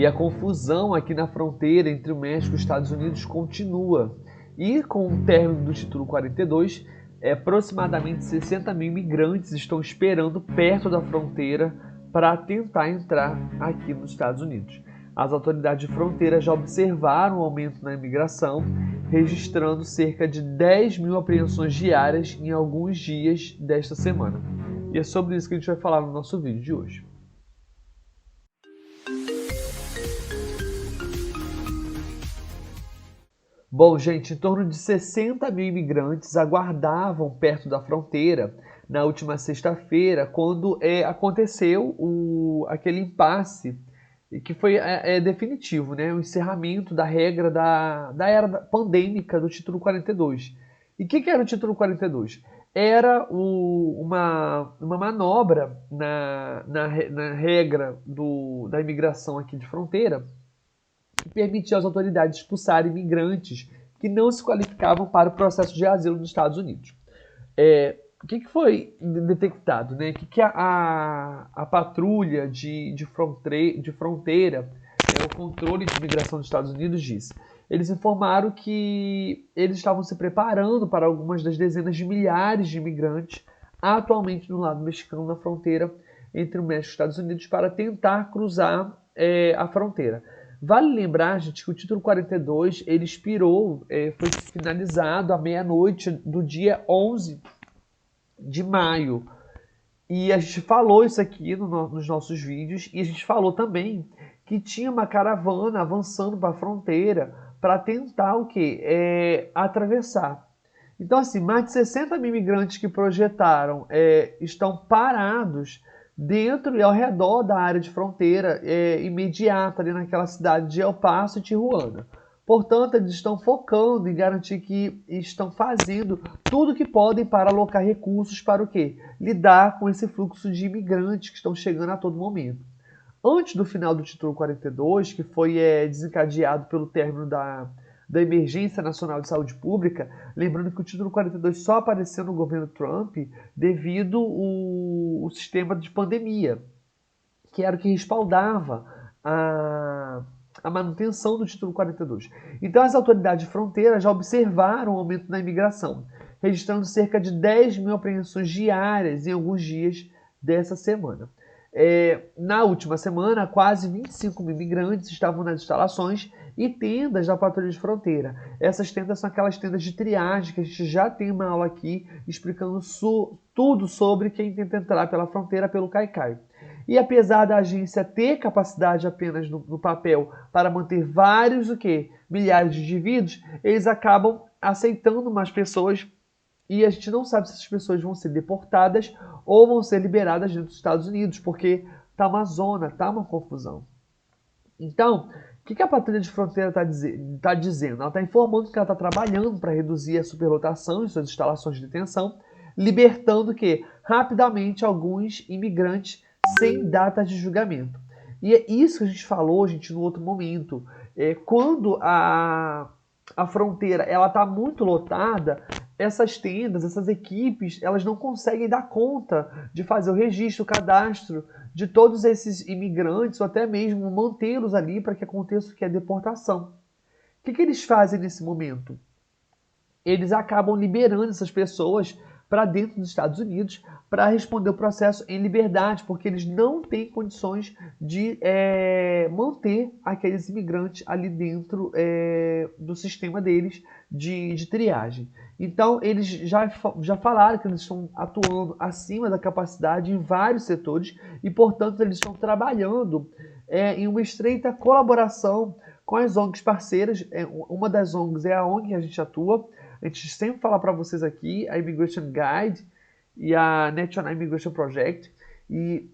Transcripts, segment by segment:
E a confusão aqui na fronteira entre o México e os Estados Unidos continua. E com o término do Título 42, aproximadamente 60 mil imigrantes estão esperando perto da fronteira para tentar entrar aqui nos Estados Unidos. As autoridades de fronteira já observaram um aumento na imigração, registrando cerca de 10 mil apreensões diárias em alguns dias desta semana. E é sobre isso que a gente vai falar no nosso vídeo de hoje. Bom, gente, em torno de 60 mil imigrantes aguardavam perto da fronteira na última sexta-feira, quando aconteceu aquele impasse que foi definitivo, né? O encerramento da regra da era pandêmica do Título 42. E o que era o Título 42? Era uma manobra na regra da imigração aqui de fronteira, que permitia às autoridades expulsarem imigrantes que não se qualificavam para o processo de asilo nos Estados Unidos. O que foi detectado? Né? O que a patrulha de fronteira, o controle de imigração dos Estados Unidos disse? Eles informaram que eles estavam se preparando para algumas das dezenas de milhares de imigrantes atualmente no lado mexicano, na fronteira entre o México e os Estados Unidos, para tentar cruzar a fronteira. Vale lembrar, gente, que o Título 42 ele expirou, foi finalizado à meia-noite do dia 11 de maio. E a gente falou isso aqui nos nossos vídeos, e a gente falou também que tinha uma caravana avançando para a fronteira para tentar o quê? Atravessar. Então, assim, mais de 60 mil imigrantes que projetaram estão parados dentro e ao redor da área de fronteira imediata, ali naquela cidade de El Paso e Tijuana. Portanto, eles estão focando em garantir que estão fazendo tudo o que podem para alocar recursos para o quê? Lidar com esse fluxo de imigrantes que estão chegando a todo momento. Antes do final do Título 42, que foi desencadeado pelo término da Emergência Nacional de Saúde Pública, lembrando que o Título 42 só apareceu no governo Trump devido ao sistema de pandemia, que era o que respaldava a manutenção do Título 42. Então, as autoridades de fronteira já observaram o aumento na imigração, registrando cerca de 10 mil apreensões diárias em alguns dias dessa semana. Na última semana, quase 25 mil imigrantes estavam nas instalações e tendas da patrulha de fronteira. Essas tendas são aquelas tendas de triagem que a gente já tem uma aula aqui explicando tudo sobre quem tenta entrar pela fronteira pelo Caicai. E apesar da agência ter capacidade apenas no papel para manter vários milhares de indivíduos, eles acabam aceitando mais pessoas e a gente não sabe se essas pessoas vão ser deportadas ou vão ser liberadas dentro dos Estados Unidos, porque tá uma zona, tá uma confusão. Então, o que a patrulha de fronteira está dizendo? Ela está informando que ela está trabalhando para reduzir a superlotação em suas instalações de detenção, libertando rapidamente alguns imigrantes sem data de julgamento. E é isso que a gente falou, gente, no outro momento. Quando a fronteira está muito lotada, essas tendas, essas equipes, elas não conseguem dar conta de fazer o registro, o cadastro de todos esses imigrantes, ou até mesmo mantê-los ali para que aconteça a deportação. O que eles fazem nesse momento? Eles acabam liberando essas pessoas para dentro dos Estados Unidos para responder o processo em liberdade, porque eles não têm condições de manter aqueles imigrantes ali dentro do sistema deles de triagem. Então, eles já falaram que eles estão atuando acima da capacidade em vários setores e, portanto, eles estão trabalhando em uma estreita colaboração com as ONGs parceiras. Uma das ONGs é a ONG que a gente atua. A gente sempre fala para vocês aqui, a Immigration Guide e a National Immigration Project. E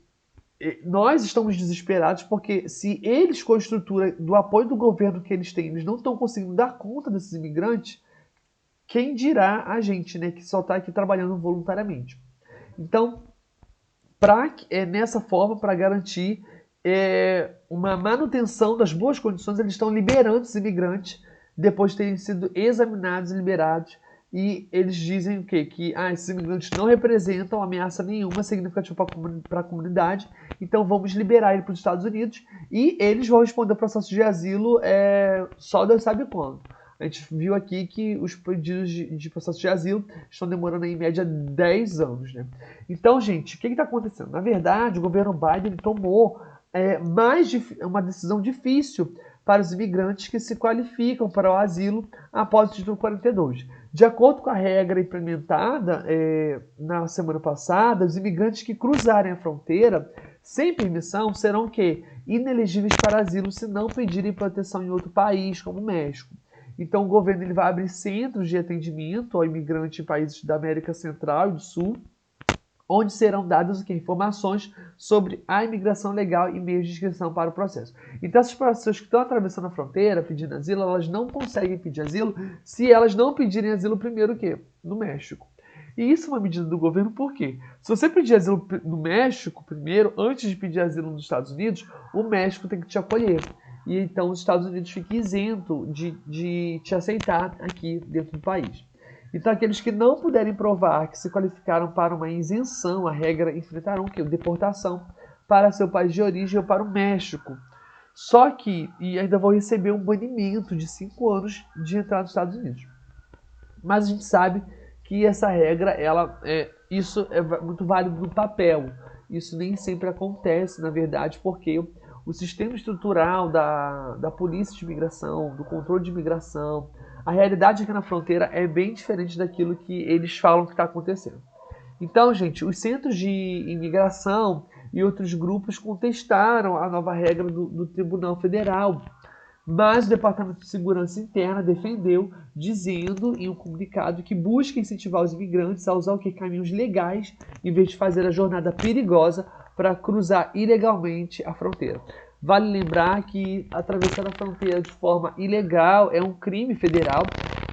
nós estamos desesperados porque se eles, com a estrutura do apoio do governo que eles têm, eles não estão conseguindo dar conta desses imigrantes, quem dirá a gente, né, que só está aqui trabalhando voluntariamente. Então, nessa forma, para garantir uma manutenção das boas condições, eles estão liberando os imigrantes depois de terem sido examinados e liberados e eles dizem o quê? Que esses imigrantes não representam ameaça nenhuma significativa para a comunidade, então vamos liberar ele para os Estados Unidos e eles vão responder o processo de asilo só Deus sabe quando. A gente viu aqui que os pedidos de processo de asilo estão demorando em média 10 anos, né? Então, gente, o que está acontecendo? Na verdade, o governo Biden tomou uma decisão difícil para os imigrantes que se qualificam para o asilo após o título 42. De acordo com a regra implementada na semana passada, os imigrantes que cruzarem a fronteira sem permissão serão o quê? Inelegíveis para asilo se não pedirem proteção em outro país, como o México. Então o governo ele vai abrir centros de atendimento ao imigrante em países da América Central e do Sul, onde serão dadas informações sobre a imigração legal e meios de inscrição para o processo. Então essas pessoas que estão atravessando a fronteira pedindo asilo, elas não conseguem pedir asilo se elas não pedirem asilo primeiro o quê? No México. E isso é uma medida do governo, por quê? Se você pedir asilo no México primeiro, antes de pedir asilo nos Estados Unidos, o México tem que te acolher. E então os Estados Unidos ficam isentos de te aceitar aqui dentro do país. Então aqueles que não puderem provar que se qualificaram para uma isenção, a regra enfrentarão o quê? Deportação para seu país de origem ou para o México. Só que, e ainda vão receber um banimento de 5 anos de entrada nos Estados Unidos. Mas a gente sabe que essa regra, isso é muito válido no papel. Isso nem sempre acontece, na verdade, porque o sistema estrutural da polícia de imigração, do controle de imigração, a realidade aqui na fronteira é bem diferente daquilo que eles falam que está acontecendo. Então, gente, os centros de imigração e outros grupos contestaram a nova regra do Tribunal Federal, mas o Departamento de Segurança Interna defendeu, dizendo em um comunicado que busca incentivar os imigrantes a usar caminhos legais, em vez de fazer a jornada perigosa para cruzar ilegalmente a fronteira. Vale lembrar que atravessar a fronteira de forma ilegal é um crime federal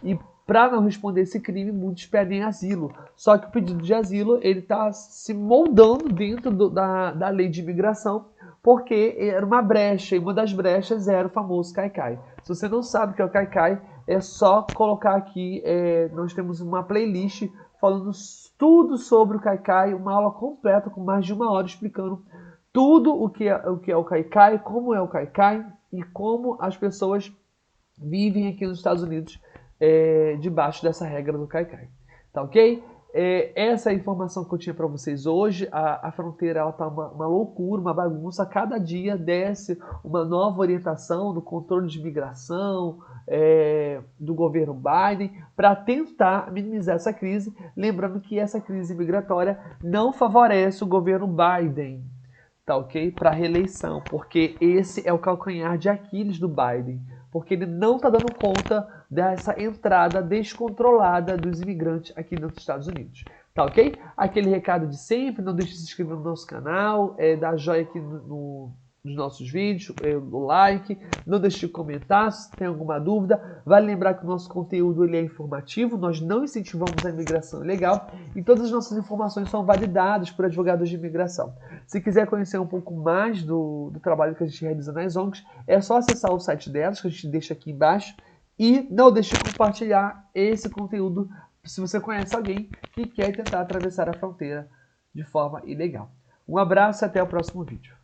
e para não responder esse crime, muitos pedem asilo. Só que o pedido de asilo está se moldando dentro da lei de imigração, porque era uma brecha, e uma das brechas era o famoso Caicai. Se você não sabe o que é o Caicai, é só colocar aqui, nós temos uma playlist falando tudo sobre o Caicai, uma aula completa com mais de 1 hora explicando tudo o que é o Caicai, como é o Caicai e como as pessoas vivem aqui nos Estados Unidos debaixo dessa regra do Caicai. Tá ok? Essa é a informação que eu tinha para vocês hoje. A fronteira está uma loucura, uma bagunça. Cada dia desce uma nova orientação do controle de imigração do governo Biden para tentar minimizar essa crise. Lembrando que essa crise migratória não favorece o governo Biden, tá ok? Para a reeleição, porque esse é o calcanhar de Aquiles do Biden, porque ele não está dando conta dessa entrada descontrolada dos imigrantes aqui nos Estados Unidos. Tá ok? Aquele recado de sempre, não deixe de se inscrever no nosso canal, dar joinha aqui nos nossos vídeos, o like, não deixe de comentar se tem alguma dúvida. Vale lembrar que o nosso conteúdo ele é informativo, nós não incentivamos a imigração ilegal e todas as nossas informações são validadas por advogados de imigração. Se quiser conhecer um pouco mais do trabalho que a gente realiza nas ONGs, é só acessar o site delas, que a gente deixa aqui embaixo, e não deixe de compartilhar esse conteúdo se você conhece alguém que quer tentar atravessar a fronteira de forma ilegal. Um abraço e até o próximo vídeo.